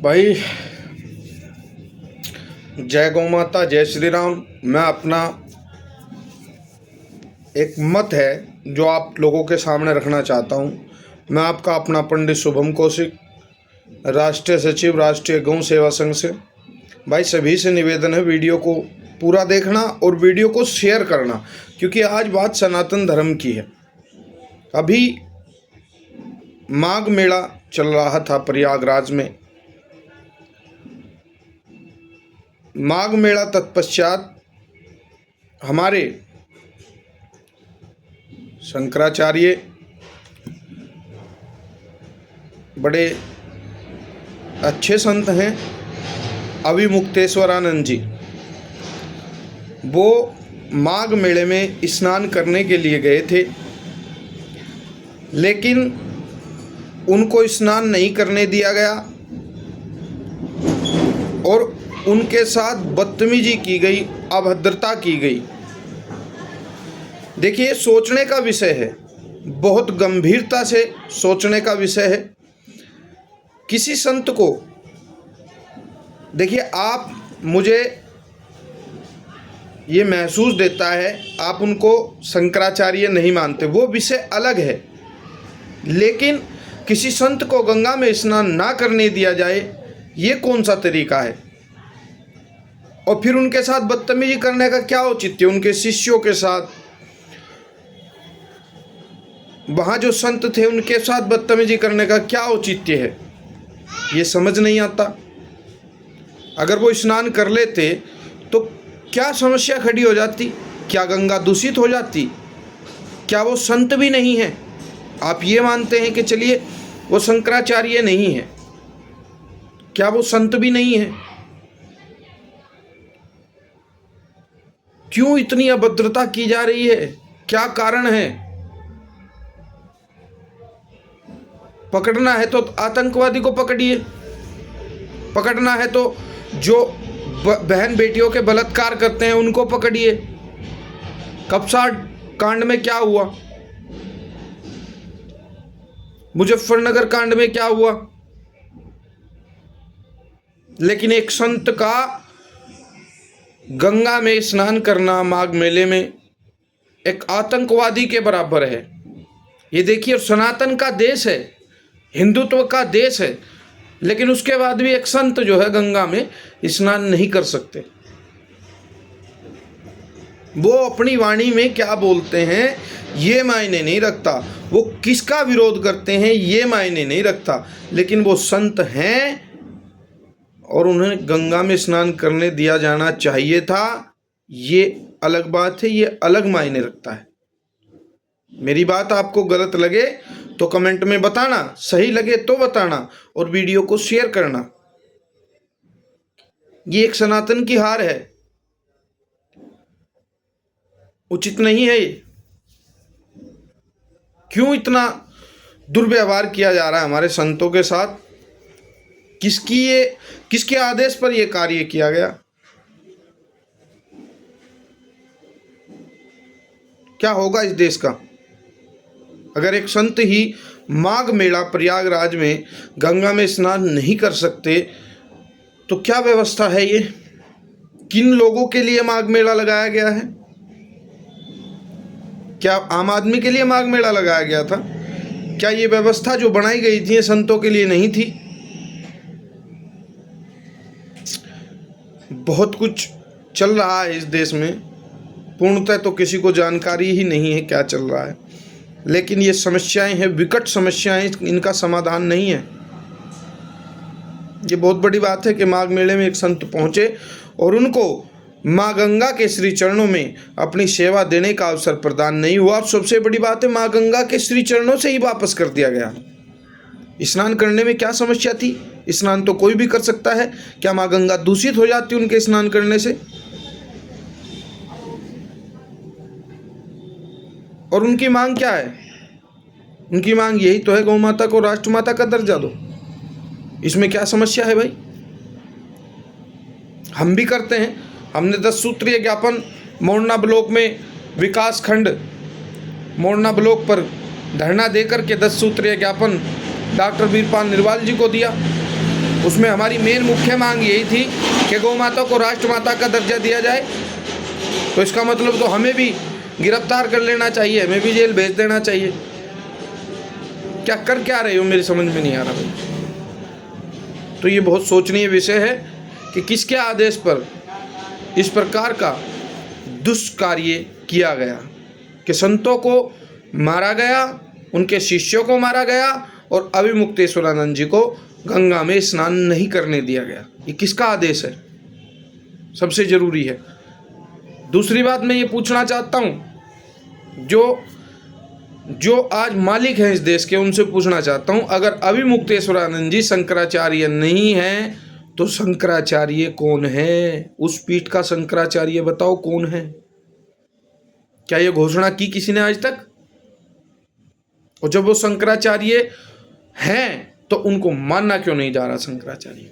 भाई, जय गौ माता, जय श्री राम। मैं अपना एक मत है जो आप लोगों के सामने रखना चाहता हूँ। मैं आपका अपना पंडित शुभम कौशिक, राष्ट्रीय सचिव राष्ट्रीय गौ सेवा संघ से। भाई, सभी से निवेदन है वीडियो को पूरा देखना और वीडियो को शेयर करना, क्योंकि आज बात सनातन धर्म की है। अभी माघ मेला चल रहा था प्रयागराज में। माघ मेला तत्पश्चात हमारे शंकराचार्य बड़े अच्छे संत हैं, अविमुक्तेश्वरानंद जी। वो माघ मेले में स्नान करने के लिए गए थे, लेकिन उनको स्नान नहीं करने दिया गया और उनके साथ बदतमीजी की गई, अभद्रता की गई। देखिए, सोचने का विषय है, बहुत गंभीरता से सोचने का विषय है। किसी संत को देखिए, आप मुझे ये महसूस देता है आप उनको शंकराचार्य नहीं मानते, वो विषय अलग है। लेकिन किसी संत को गंगा में स्नान ना करने दिया जाए, ये कौन सा तरीका है? और फिर उनके साथ बदतमीजी करने का क्या औचित्य? उनके शिष्यों के साथ, वहाँ जो संत थे उनके साथ बदतमीजी करने का क्या औचित्य है? ये समझ नहीं आता। अगर वो स्नान कर लेते तो क्या समस्या खड़ी हो जाती? क्या गंगा दूषित हो जाती? क्या वो संत भी नहीं है? आप ये मानते हैं कि चलिए वो शंकराचार्य नहीं है, क्या वो संत भी नहीं है? क्यों इतनी अभद्रता की जा रही है? क्या कारण है? पकड़ना है तो आतंकवादी को पकड़िए, पकड़ना है तो जो बहन बेटियों के बलात्कार करते हैं उनको पकड़िए। कपसा कांड में क्या हुआ? मुजफ्फरनगर कांड में क्या हुआ? लेकिन एक संत का गंगा में स्नान करना माघ मेले में एक आतंकवादी के बराबर है। ये देखिए, सनातन का देश है, हिंदुत्व का देश है, लेकिन उसके बाद भी एक संत जो है गंगा में स्नान नहीं कर सकते। वो अपनी वाणी में क्या बोलते हैं ये मायने नहीं रखता, वो किसका विरोध करते हैं ये मायने नहीं रखता, लेकिन वो संत हैं और उन्हें गंगा में स्नान करने दिया जाना चाहिए था। ये अलग बात है, ये अलग मायने रखता है। मेरी बात आपको गलत लगे तो कमेंट में बताना, सही लगे तो बताना और वीडियो को शेयर करना। ये एक सनातन की हार है, उचित नहीं है ये। क्यों इतना दुर्व्यवहार किया जा रहा है हमारे संतों के साथ? किसके आदेश पर यह कार्य किया गया? क्या होगा इस देश का अगर एक संत ही माघ मेला प्रयागराज में गंगा में स्नान नहीं कर सकते? तो क्या व्यवस्था है ये? किन लोगों के लिए माघ मेला लगाया गया है? क्या आम आदमी के लिए माघ मेला लगाया गया था? क्या ये व्यवस्था जो बनाई गई थी ये संतों के लिए नहीं थी? बहुत कुछ चल रहा है इस देश में, पूर्णतः तो किसी को जानकारी ही नहीं है क्या चल रहा है। लेकिन ये समस्याएं हैं, विकट समस्याएं, इनका समाधान नहीं है। ये बहुत बड़ी बात है कि माघ मेले में एक संत पहुंचे और उनको माँ गंगा के श्री चरणों में अपनी सेवा देने का अवसर प्रदान नहीं हुआ। और सबसे बड़ी बात है, माँ गंगा के श्री चरणों से ही वापस कर दिया गया। स्नान करने में क्या समस्या थी? स्नान तो कोई भी कर सकता है। क्या माँ गंगा दूषित हो जाती उनके स्नान करने से? और उनकी मांग क्या है? उनकी मांग यही तो है, गौ माता को राष्ट्रमाता का दर्जा दो। इसमें क्या समस्या है भाई? हम भी करते हैं। हमने 10 सूत्रीय ज्ञापन मोरना ब्लॉक में विकास खंड मोरना ब्लॉक पर धरना देकर के 10 सूत्रीय ज्ञापन डॉक्टर वीरपाल निरवाल जी को दिया। उसमें हमारी मेन मुख्य मांग यही थी कि गौ माता को राष्ट्रमाता का दर्जा दिया जाए। तो इसका मतलब तो हमें भी गिरफ्तार कर लेना चाहिए, हमें भी जेल भेज देना चाहिए। क्या रहे हो, मेरी समझ में नहीं आ रहा भाई। तो ये बहुत सोचनीय विषय है कि किसके आदेश पर इस प्रकार का दुष्कार्य किया गया, कि संतों को मारा गया, उनके शिष्यों को मारा गया और अभिमुक्तेश्वरानंद जी को गंगा में स्नान नहीं करने दिया गया। ये किसका आदेश है, सबसे जरूरी है। दूसरी बात मैं ये पूछना चाहता हूँ, जो आज मालिक हैं इस देश के, उनसे पूछना चाहता हूँ, अगर अभिमुक्तेश्वरानंद जी शंकराचार्य नहीं हैं तो शंकराचार्य कौन है? उस पीठ का शंकराचार्य बताओ कौन है? क्या ये घोषणा की किसी ने आज तक? और जब वो शंकराचार्य हैं तो उनको मानना क्यों नहीं जा रहा शंकराचार्य?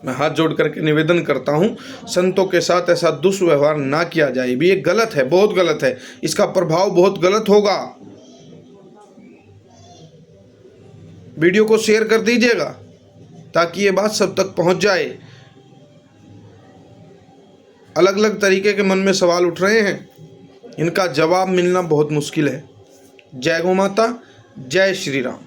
मैं हाथ जोड़ करके निवेदन करता हूं, संतों के साथ ऐसा दुष्व्यवहार ना किया जाए। भी ये गलत है, बहुत गलत है, इसका प्रभाव बहुत गलत होगा। वीडियो को शेयर कर दीजिएगा ताकि ये बात सब तक पहुंच जाए। अलग अलग तरीके के मन में सवाल उठ रहे हैं, इनका जवाब मिलना बहुत मुश्किल है। जय गौ माता, जय श्री राम।